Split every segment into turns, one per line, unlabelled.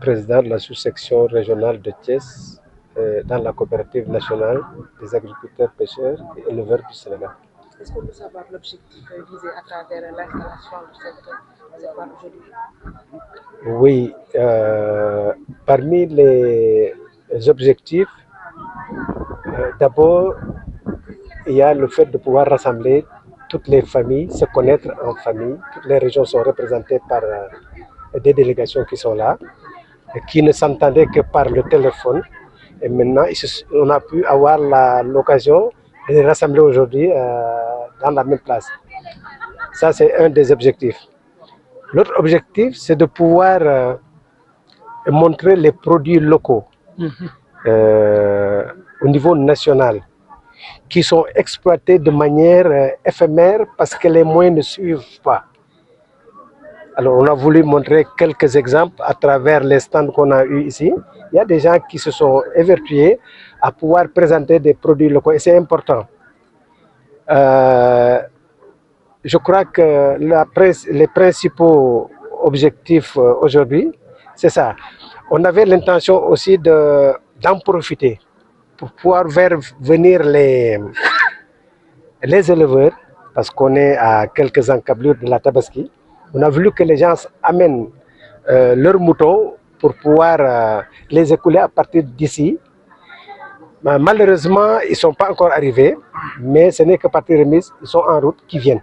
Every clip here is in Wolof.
président de la sous-section régionale de Thiès dans la coopérative nationale des agriculteurs, pêcheurs et éleveurs du Sénégal.
Est-ce qu'on peut savoir l'objectif visé à travers l'installation de cette foire aujourd'hui?
Oui, parmi les objectifs, d'abord, il y a le fait de pouvoir rassembler toutes les familles, se connaître en famille. Toutes les régions sont représentées par des délégations qui sont là, qui ne s'entendaient que par le téléphone. Et maintenant, on a pu avoir l'occasion de les rassembler aujourd'hui dans la même place. Ça, c'est un des objectifs. L'autre objectif, c'est de pouvoir montrer les produits locaux au niveau national, qui sont exploités de manière éphémère parce que les moyens ne suivent pas. Alors, on a voulu montrer quelques exemples à travers les stands qu'on a eus ici. Il y a des gens qui se sont évertués à pouvoir présenter des produits locaux et c'est important. Je crois que les principaux objectifs aujourd'hui, c'est ça. On avait l'intention aussi d'en profiter pour pouvoir faire venir les éleveurs, parce qu'on est à quelques encablures de la Tabaski. On a voulu que les gens amènent leurs moutons pour pouvoir les écouler à partir d'ici. Malheureusement, ils ne sont pas encore arrivés, mais ce n'est que partie remise, ils sont en route qui viennent.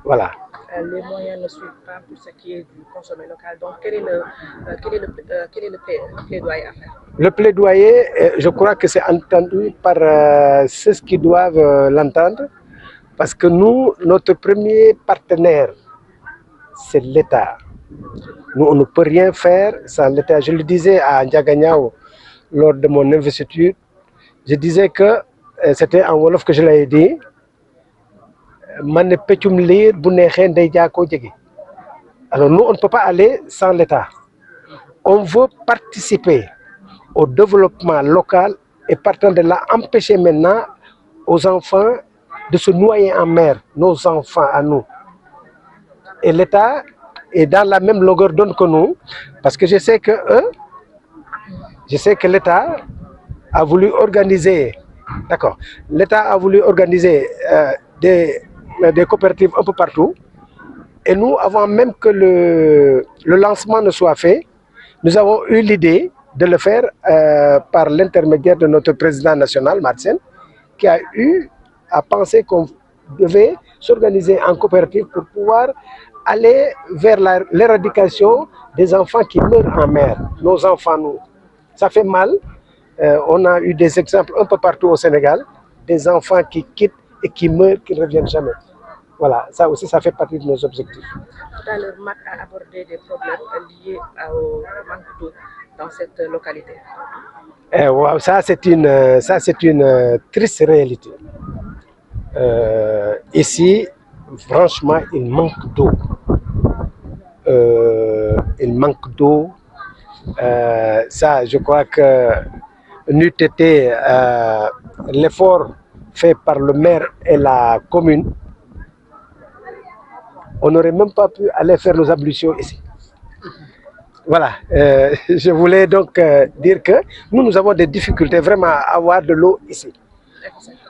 Voilà.
Les moyens ne suivent pas pour ce qui est du consommé local. Donc, quel est le plaidoyer à faire?
Le plaidoyer, je crois que c'est entendu par ceux qui doivent l'entendre, parce que nous, notre premier partenaire, c'est l'État. Nous, on ne peut rien faire sans l'État. Je le disais à Ndiaganyao lors de mon investiture, je disais que c'était en Wolof que je l'avais dit. Alors nous, on ne peut pas aller sans l'État. On veut participer au développement local et partant de là, empêcher maintenant aux enfants de se noyer en mer, nos enfants à nous. Et l'État est dans la même longueur d'onde que nous, parce que je sais que l'État a voulu organiser, d'accord, l'État a voulu organiser des coopératives un peu partout. Et nous, avant même que le lancement ne soit fait, nous avons eu l'idée de le faire par l'intermédiaire de notre président national, Marcel, qui a eu à penser qu'on devait s'organiser en coopérative pour pouvoir aller vers l'éradication des enfants qui meurent en mer. Nos enfants, nous. Ça fait mal. On a eu des exemples un peu partout au Sénégal, des enfants qui quittent et qui meurent, qui ne reviennent jamais. Voilà, ça aussi, ça fait partie de nos objectifs.
Tout à l'heure, Mac a abordé des problèmes liés au manque d'eau dans cette localité.
Wow, ça, c'est une triste réalité. Ici, franchement, il manque d'eau. Il manque d'eau. Ça, je crois que n'eût été l'effort fait par le maire et la commune, on n'aurait même pas pu aller faire nos ablutions ici. Voilà, je voulais donc dire que nous avons des difficultés vraiment à avoir de l'eau ici.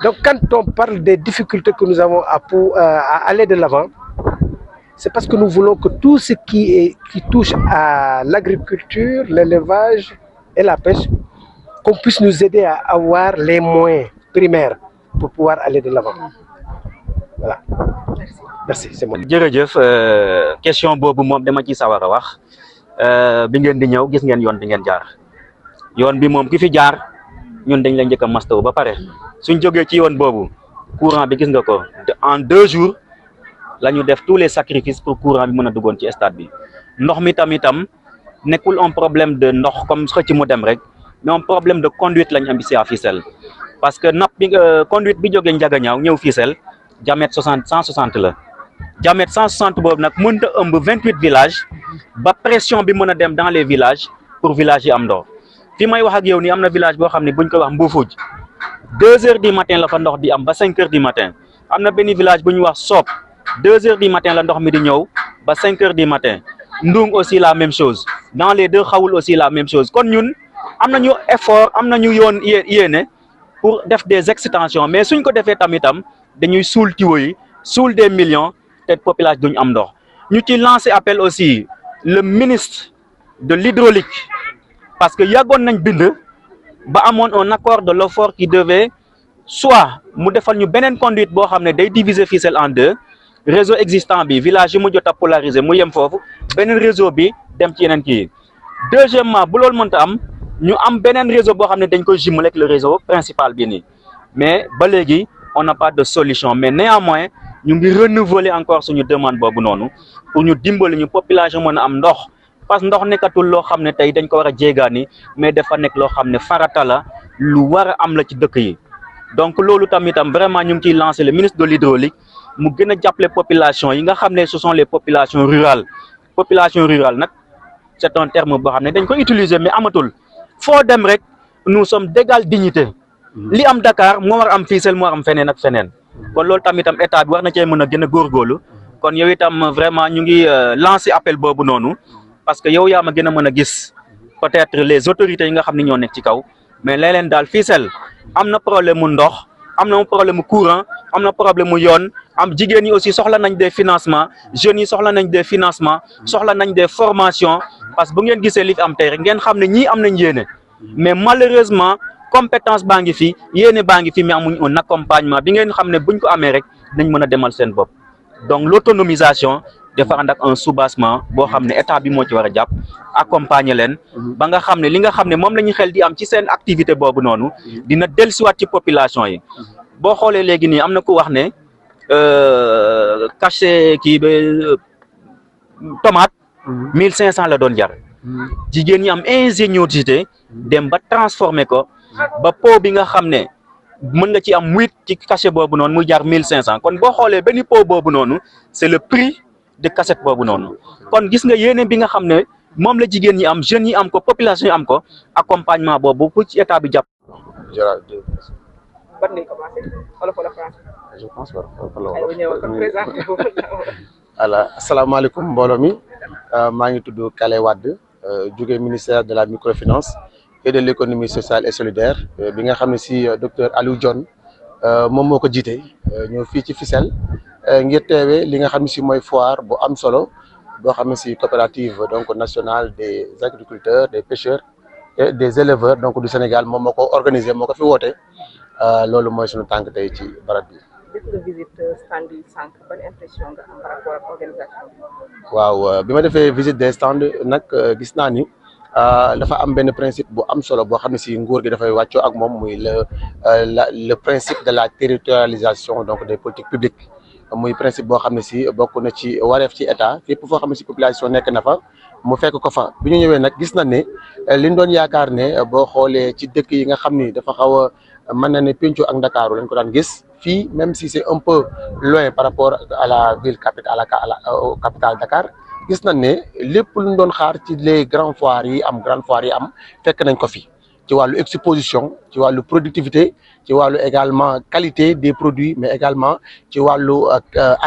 Donc quand on parle des difficultés que nous avons à aller de l'avant, c'est parce que nous voulons que tout ce qui touche à l'agriculture, l'élevage et la pêche, qu'on puisse nous aider à avoir les moyens primaires pour pouvoir aller de l'avant. Voilà. Merci, c'est moi.
Jërëjëf question boobu moom dama ci sawar a wax bi ngeen di ñëw gis ngeen yoon bi ngeen jaar yoon bi moom ki fi jaar ñun dañ la njëkk a mastaw ba pare suñ jógee ci yoon boobu courant bi gis nga ko en 2 jours la ñu def tous les sacrifices pour courant bi mën a duggoon ci stade bi ndox mi tamitam nekkul un problème de ndox comme xëcc mu dem rek mais un problème de conduite lañ am ici à Fissel parce que napp bi conduite bi jógee Ndiaganiao ñëw Fissel diamètre 160 la diamètre 160 boobu nag mënta ëmb 28 villages ba pression bi mën a dem dans les villages pour village yi am ndox fi may wax ak yow nii am na village boo xam ne buñ ko wax Mbuufuj 2 heures du matin la fa ndox di am ba 5 heures du matin am na benn village bu ñu wax Soop 2 heures du matin la ndox mi di ñëw ba 5 heures du matin Ndung aussi la même chose dans les deux xawul aussi la même chose kon ñun am nañu effort am nañu yoon yéene pour def des extensions mais suñ ko defee tamitam dañuy suul tuyau yi suul des millions te population duñ am ndox ñu ci lancer appel aussi le ministre de l'hydraulique parce que yàggoon nañ bind ba amoon un accord de l'OFOR qui devait soit mu defal ñu beneen conduite boo xam ne day diviser Fissel en deux réseau existant bi village yi mu jot a polariser mu yem foofu beneen réseau bi dem ci yeneen kii deuxièmement bu loolu mënta am ñu am beneen réseau boo xam ne dañ ko jumeler ak le réseau principal bi nii mais ba léegi on n'a pas de solution mais néanmoins ñu ngi renouveler encore suñu demande boobu noonu pour ñu dimbali ñu population mën a am ndox parce que ndox nekkatul loo xam ne tey dañ ko war a jéegaani mais dafa nekk loo xam ne farata la lu war a am la ci dëkk yi donc loolu tamitam vraiment ñu ngi ciy lancer le ministre de l'hydraulique mu gën a jàppale population yi nga xam ne ce sont les populations rurales population rurale nag c'est un terme boo xam ne dañ ko utiliser mais amatul foo dem rek nous sommes d'égale dignité li am Dakar moo war am Fissel moo war am feneen ak feneen kon loolu tamitam état bi war na cee mën a gën a góorgóorlu kon yow itam vraiment ñu ngi lancer appel boobu noonu parce que yow yaa ma gën a mën a gis peut-être les autorités yi nga xam ne ñoo nekk ci kaw mais leneen daal Fissel am na problème mu ndox am na problème mu courant am na problème mu yoon am jigéen ñi aussi soxla nañ des financements jeunes yi soxla nañ des financements soxla nañ des formations parce que bu ngeen gisee li fi am tey rek ngeen xam ne ñii am nañ yéene mais malheureusement compétence baa ngi fi yéene baa ngi fi mais amuñ un accompagnement bi ngeen xam ne buñ ko amee rek dañ mën a demal seen bopp donc l'autonomisation dafa ànd ak un soubassement boo xam ne état bi moo ci war a jàpp accompagner leen ba nga xam ne li nga xam ne moom la ñu xel di am ci seen activité boobu noonu dina dellusiwaat ci population yi boo xoolee léegi nii am na ku wax ne cachet kii ba tomate 1500 la doon jar jigéen ñi am ingéniosité dem ba transformer ko ba pot bi nga xam ne mën nga ci am 8 ci cachet boobu noonu muy jar 1500 kon boo xoolee benn pot boobu noonu c'est le prix de cassette boobu noonu kon gis nga yéene bi nga xam ne moom la jigéen ñi am jeunes yi am ko population yi am ko accompagnement boobu pour ci état bi jàpp.
ban ngay commencé wala français.
je pense que
voilà asalaamaaleykum mbooloo mi maa ngi tudd Kale Wade jóge ministère de la microfinance et de l'économie sociale et solidaire bi nga xam ne si docteur Aliou Dione moom moo ko jiite ñëw fii ci Fissel ngir teewee li nga xam ne si mooy foire bu am solo boo xam ne si coopérative donc nationale des agriculteurs des pêcheurs et des éleveurs donc du Sénégal moom moo ko organisé moo ko fi woote loolu mooy suñu tànk tey ci barab bi.
def nga visite stand yi sànq ban impression nga am par rapport ak organisation bi.
waaw bi ma defee visite des stands nag gis naa ni dafa am benn principe bu am solo boo xam ne si nguur gi dafay wàccoo ak moom muy le principe de la territorialisation donc des politiques publiques muy principe boo xam ne si bokk na ci wareef ci état fépp foo xam ne si population nekk na fa mu fekk ko fa bi ñu ñëwee nag gis na ne liñ doon yaakaar ne boo xoolee ci dëkk yi nga xam ni dafa xaw a mën na ne penco ak Ndakaaru lañ ko daan gis fii même si c'est un peu loin par rapport à la ville capitale au capitale Dakar gis nañ ne lépp luñ doon xaar ci les grandes foires yi am fekk nañ ko fi ci wàllu exposition ci wàllu productivité ci wàllu également qualité des produits mais également ci wàllu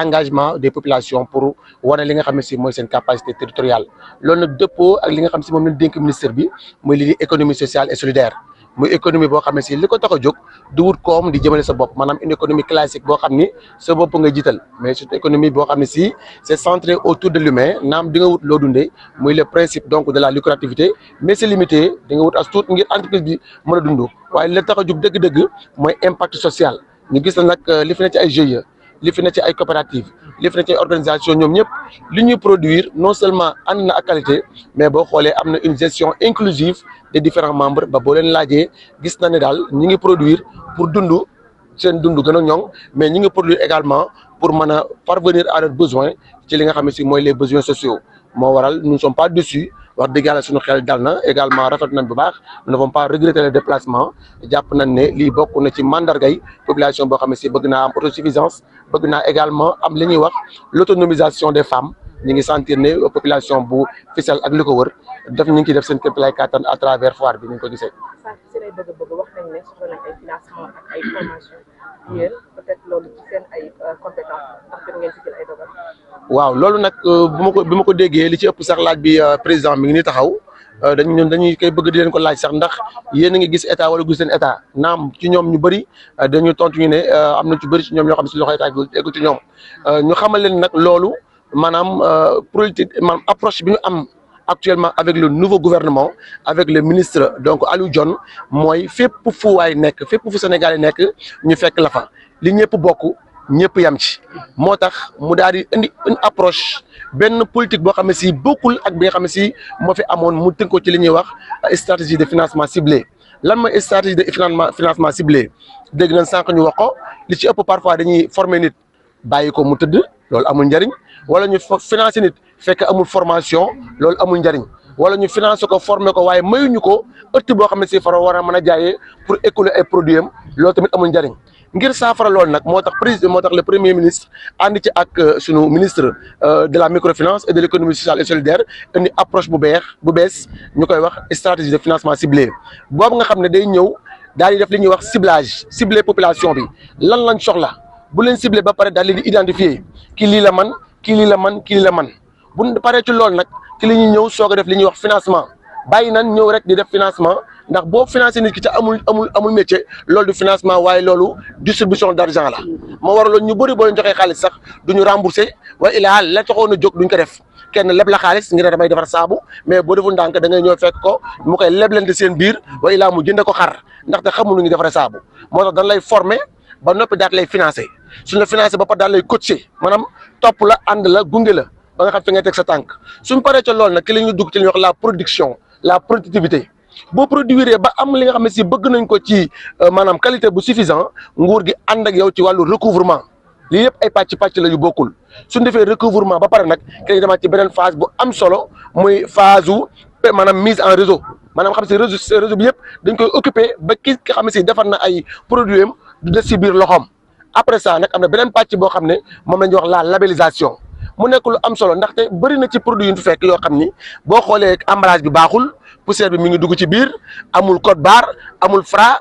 engagement des populations pour wane li nga xam ne si mooy seen capacité territoriale loolu nag dëppoo ak li nga xam si moom lañ dénk ministère bi muy li di économie sociale et solidaire muy économie boo xam ne si li ko tax a jóg du wut koom di jëmale sa bopp maanaam une économie classique boo xam ni sa bopp nga jiital mais c'est une économie boo xam ne si c'est centré autour de l'humain naam di nga wut loo dundee muy le principe donc de la lucrativité mais c'est limité di nga wut as tuut ngir entreprise bi mën a dund waaye li tax a jóg dëgg-dëgg mooy impact social ñu gis na nag li fi ne ci ay GIE li fi ne ci ay coopératives li fi ne ci ay organisation ñoom ñëpp li ñuy produire non seulement ànd na ak qualité mais boo xoolee am na une gestion inclusive des différents membres ba boo leen laajee gis na ne daal ñi ngi produire pour dund seen dund gën a ñoŋ mais ñi ngi produire également pour mën a parvenir à leurs besoins ci li nga xam ne si mooy les besoins sociaux moo waral nous ne sommes pas déçus wax dëgg yàlla suñu xel dal na également rafet nañ bu baax nous n'avons pas regretté le déplacement jàpp nañ ne lii bokk na ci mandargay population boo xam ne si bëgg naa am autosuffisance bëgg naa également am li ñuy wax l'autonomisation des femmes ñi ngi sentir ne population bu Fissel ak li ko wër def ñu ngi ciy def seen képp lay kattan à travers foire bi ni ñu ko gisee.
sànq si lay bëgg wax nañ ne soxla nañ ay financement ak ay formation yéen peut-être loolu ci seen ay compétences ndax jot ngeen ci jël ay dogal.
waaw loolu nag bi ma ko déggee li ci ëpp sax laaj bi président mi ngi ni taxaw dañuy koy bëgg di leen ko laaj sax ndax yéen a ngi gis état wala gis leen état naam ci ñoom ñu bëri dañu tontu ñu ne am na ci bëri ci ñoom ñoo xam ne si loxo état eggu ci ñoom ñu xamal leen nag loolu maanaam politique maanaam approche bi ñu am actuellement avec le nouveau gouvernement avec le ministre donc Aliou Dione mooy fépp fu waay nekk fépp fu Sénégal yi nekk ñu fekk la fa li ñëpp bokk ñëpp yam ci moo tax mu daal di indi une approche benn politique boo xam ne si bokkul ak bi nga xam ne si moo fi amoon mu tënk ko ci li ñuy wax stratégie de financement ciblé lan mooy stratégie de financement ciblé dégg nañ sànq ñu wax ko li ci ëpp parfois dañuy former nit bàyyi ko mu tëdd loolu amul njariñ wala ñu financer nit fekk amul formation loolu amul njariñ wala ñu financer ko former ko waaye mayuñu ko ëtt boo xam ne si fara war a mën a jaayee pour écouler ay produits am loolu tamit amul njariñ ngir saafara loolu nag moo tax le premier ministre ànd ci ak sunu ministre de la microfinance et de l'économie sociale et solidaire indi approche bu bees ñu koy wax stratégie de financement ciblé boobu nga xam ne day ñëw daal di def li ñuy wax ciblé population bi lan lañ soxla bu leen ciblé ba pare daal leen di identifier kii lii la man kii lii la man kii lii la man bu paree ci loolu nag ki li ñuy ñëw soog a def li ñuy wax financement bàyyi nan ñëw rek di def financement ndax boo financé nit ki te amul métier loolu du financement waaye loolu distribution d'argent la moo waraloon ñu bëri boo leen joxee xaalis sax duñu remboursé waaye ilaa la taxoon a jóg duñ ko def kenn leb la xaalis ngir ne damay defar saabu mais boo deful ndànk da ngay ñëw fekk ko mu koy leblante seen biir waaye ilaa mu jënd ko xar ndaxte xamul nu ñu defaree saabu moo tax dañ lay former ba noppi daal lay financé suñ la financé ba pare daal lay coacher maanaam topp la ànd la gunge la ba nga xam fi ngay teg sa tànk suñ paree ca loolu nag ki la ñuy dugg ci li ñuy wax la production la productivité boo produire ba am li nga xam ne si bëgg nañ ko ci maanaam qualité bu suffisant nguur gi ànd ak yow ci wàllu recouvrement lii yëpp ay pàcc la yu bokkul suñ defee recouvrement ba pare nag ki lañ demaat ci beneen phase bu am solo muy phase u maanaam mise en réseau maanaam xam si réseau bi yëpp dañ koy occupé ba ki nga xam ne si defar na ay produits am du des si biir loxoom après ça nag am na beneen pàcc boo xam ne moom la ñuy wax la labellisation mu nekk lu am solo ndaxte bëri na ci produit yu ñu fekk yoo xam ni boo xoolee emballage bi baaxul poussière bi mi ngi dugg ci biir amul code barre amul Fra